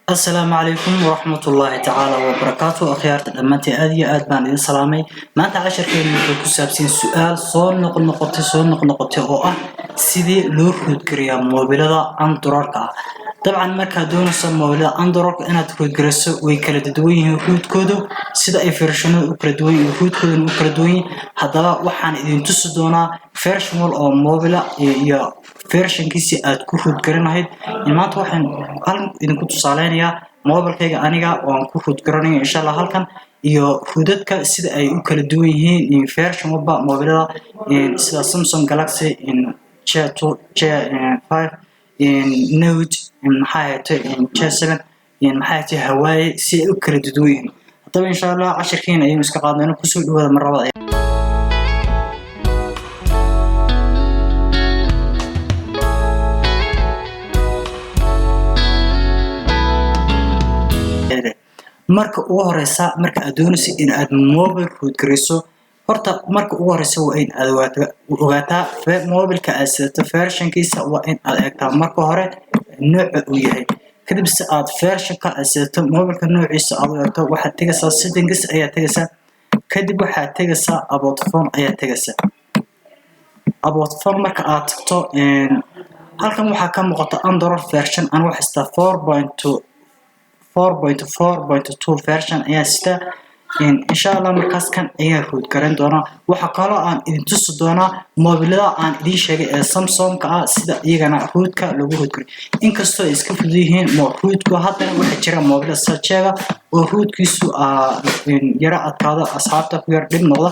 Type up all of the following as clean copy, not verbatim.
السلام عليكم ورحمة الله تعالى وبركاته أخيارت الأمانتي أدي أدبان إذن سلامي ما أنت عشر كلمة كسابسين سؤال صون نقل نقطة أو سيدي لور هود كريا موبيلة أندرويد طبعا marka doonayso mobilada Android inaad ku gariso way kala duwan yihiin root-koodu sida ay version-adu u kala duwan yihiin root-koodu u kala duwan yihiin hadaba waxaan idin tusi doonaa version oo mobile iyo version-kiisa aad ku root garanayd maanta waxaan idinku tusaaleynayaa mobilkayga aniga oo aan ku root garanayo insha Allah halkan iyo root-dadka sida ay u kala duwan yihiin version walba mobilada sida Samsung Galaxy J2 J5 Note maxay J7 maxay Hawaii si u kala duwan hadaba insha Allah casharkeena ayuu iska qaadnaa ku soo dhawaada mar labaad marka ugu horeysa marka aad doonaysid in aad mobile root gareyso horta marka ugu horeysa waa in aad ogaataa mobilka aad sidato version-kiisa waa in aad eegtaa marka hore nooca uu yahay kadib si aad version-ka aad sidato mobilka noociisa aad eegto waxaad tagaysaa settings ayaa tagaysaa kadib waxaad tagaysaa about phone ayaa tagaysaa about phone marka aad tagto halkan waxaa ka muuqata Android version aan wax istaa 4.2 version ayaa sida insha Allah markaas kan ayaa root garan doona waxa kale aan idin tusi doonaa mobilada aan idin sheegay ee Samsung ka sida iyagana root-ka lagu root garay inkastoo ay iska fudud yihiin root-ku haddana waxa jira mobil sacheega oo root-kiisu yara adkaado asxaabta ku yar dhib noqda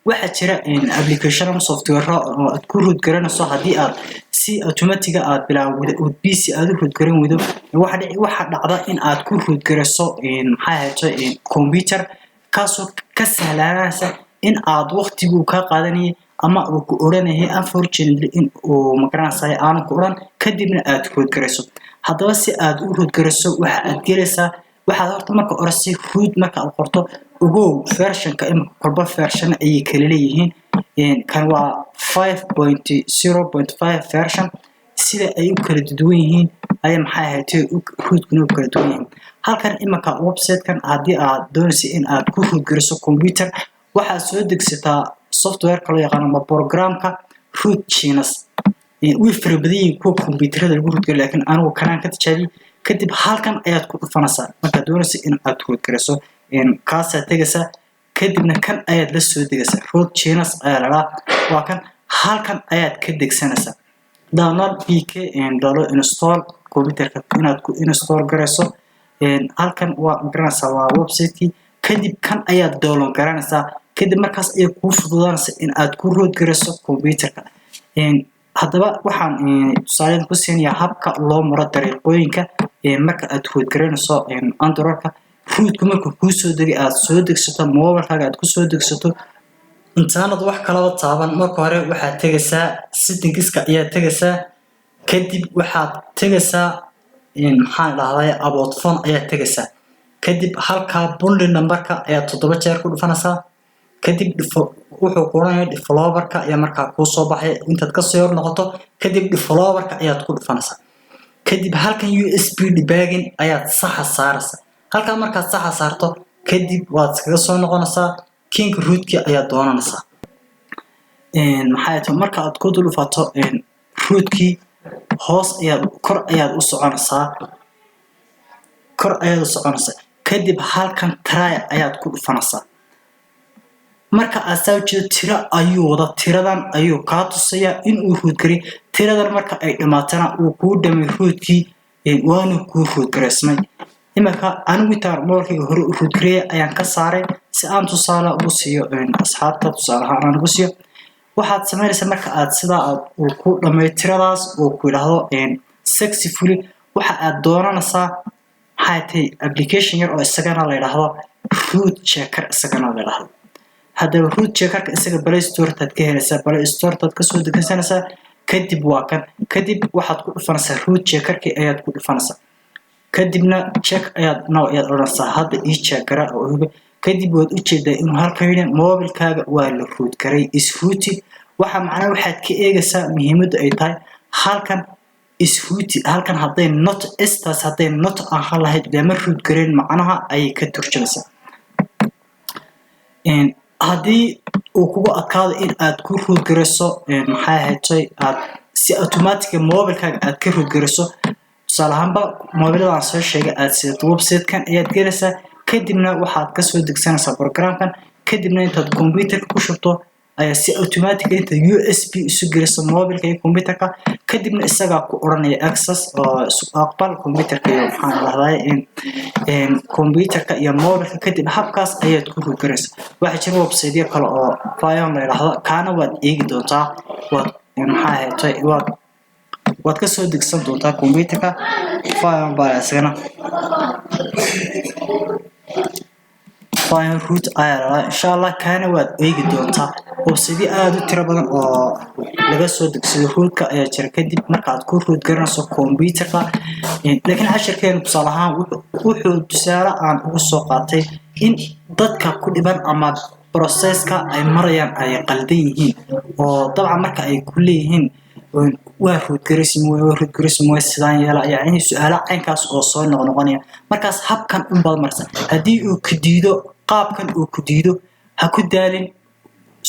waxa jira application software oo aad ku root garanayso hadii aad si automatic aad bilaawdo oo PC aad root garan wado waxa dhacda in aad ku root garayso maxay computer kaasoo ka sahlanaysa in aad waqtigu ka qaadanay ama uu ku oranahay unfortunately in uu magaranaysa aan ku oran kadibna aad root garayso hadaba si aad u root garayso waxa aad gelaysaa waxaad horta marka hore si root marka aad qorto ugu version-ka kolba version ay kala leeyihiin kan waa 5.0.5 version sida ay u kala duwan yihiin ay maxay ahayd root-kuna u kala duwan yihiin halkan imaka website-kan hadii aad doonayso in aad ku root gariso computer waxaad soo degsataa software kale yaqaan ama programka root genius way farabadiyeen kuwa computerada lagu root garo laakiin anigu kanaan ka tijaabiyay kadib halkan ayaad ku dhufanaysaa marka doonayso in aad root gariso kaasa tagaysaa kadibna kan ayaad la soo degaysaa root genius ayaa la waa kan halkan ayaad ka degsanaysaa download pk download install computerka inaad ku install garayso halkan waa garanaysaa waa website-kii kadib kan ayaad download garanaysaa kadib markaas ay ku fududaanaysaa in aad ku root garayso computerka hadaba waxaan tusaale ku siinayaa habka loo maro dariiqooyinka marka aad root garanayso Android-ka root-ku marka ku soo degay aad soo degsato mobilkaaga aad ku soo degsato intaanad wax kala taaban marka hore waxaad tagaysaa settings-ka ayaa tagaysaa kadib waxaad tagaysaa maxaan dhahday about phone ayaa tagaysaa kadib halka bundle number-ka ayaa 7 jeer ku dhufanaysaa kadib wuxuu qoranayaa developer-ka ayaa markaa ku soo baxay intaad ka soo noqoto kadib developer-ka ayaad ku dhufanaysaa kadib halkan USB debugging ayaad sax saaraysaa halka markaad sax saarto kadib waad iskaga soo noqonaysaa king root-ki ayaa doonanaysaa maxay tahay marka aad ku dhufato root-ki hoos ayaad kor ayaad u soconaysaa kadib halkan try ayaad ku dhufanaysaa marka aad soo jeedo tira ayuu wada tiradan ayuu ka tusaya in uu root garay tiradan marka ay dhamaatana uu ku dhamay root-ki waanu ku root gareysmay imaka anigu tar mobilkayga hore u root garay ayaan ka saaray si aan tusaale ugu siiyo asxaabta tusaale ahaan ugu siiyo waxaad sameynaysaa marka aad sida aad ku dhamay tiradaas oo ku yiraahdo successfully waxa aad doonanaysaa maxay tahay application yar oo isagana la yiraahdo root checker isagana la yiraahdo hadaba root checker-ka isaga Play Store-taad ka helaysaa Play Store-taad ka soo degsanaysaa kadib waa kan kadib waxaad ku dhufanaysaa root checker-ki ayaad ku dhufanaysaa kadibna check ayaad oranaysaa hadda ii check gara oo kadib waad u jeedaa in halkan mobilkaaga waa la root garay is rooted waxa macnaheedu waxaad ka eegaysaa muhiimadda ay tahay halkan is rooted halkan hadday not estas hadday not aan lahayd lama root gareyn macnaha ay ka turjumaysaa haddii uu kugu adkaado in aad ku root gareyso maxay ahayd aad si automatic mobile-kaaga aad ka root gareyso tusaale ahaanba mobile-da aan soo sheegay aad sidato website-kan ayaad gelaysaa kadibna waxaad ka soo degsanaysaa program-kan kadibna intaad computer ku shubto ayaa si automatic inta USB isu geliso mobile-ka iyo computer-ka kadibna isaga ku oranaya access oo aqbal computer-ka iyo waxaan lahday in computer-ka iyo mobile-ka kadib habkaas ayaad ku root gareysaa waxa jira website-yo kale oo Fion la yiraahdo kaana waad eegi doontaa maxay ahayd waad ka soo degsan doontaa computer-ka Fion baa isagana Fion root ayaa inshallah kaana waad eegi doontaa website aad u tiro badan oo laga soo degsado root-ka ayaa jira kadib markaad ku root garanayso computer-ka laakiin casharkeenu tusaale ahaan wuxuu tusaale aan ugu soo qaatay in dadka ku dhiban ama process-ka ay marayaan ay qaldan yihiin oo dabcan marka ay ku leeyihiin waa root garismo sidaan yeela yani su'aalo caynkaas oo soo noqonaya markaas habkan u badan marsan haddii uu ku diido qaabkan uu ku diido ha ku daalin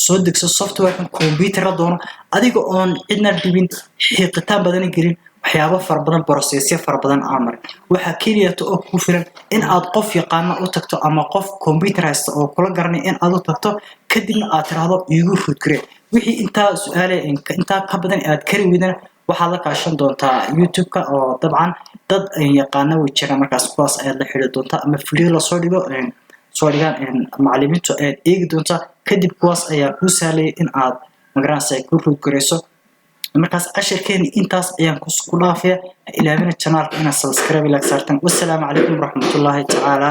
soo degso software-kan computer-ra doono adiga oon cidna dhibin xiiqitaan badan gelin waxyaabo fara badan process-yo fara badan amar waxa kaliya oo ku filan in aad qof yaqaan u tagto ama qof computer haysta oo kula garanay in aad u tagto kadibna aad tiraahdo igu root garee wixii inta su'aale inta ka badan aad kari weydana waxaad la kaashan doontaa YouTube-ka oo dabcan dad yaqaan way jiraan markaas kuwaas aad la xiriir doontaa ama free la soo dhigo soo dhigaan macallimiintu aad eegi doontaa kadib kuwaas ayaa ku saalay in aad magaranaysaa ku root gareyso markaas casharkeeni intaas ayaan ku dhaafaya ilaabina channel-ka inaad subscribe like saartan wassalamu calaykum waraxmatullaahi tacaala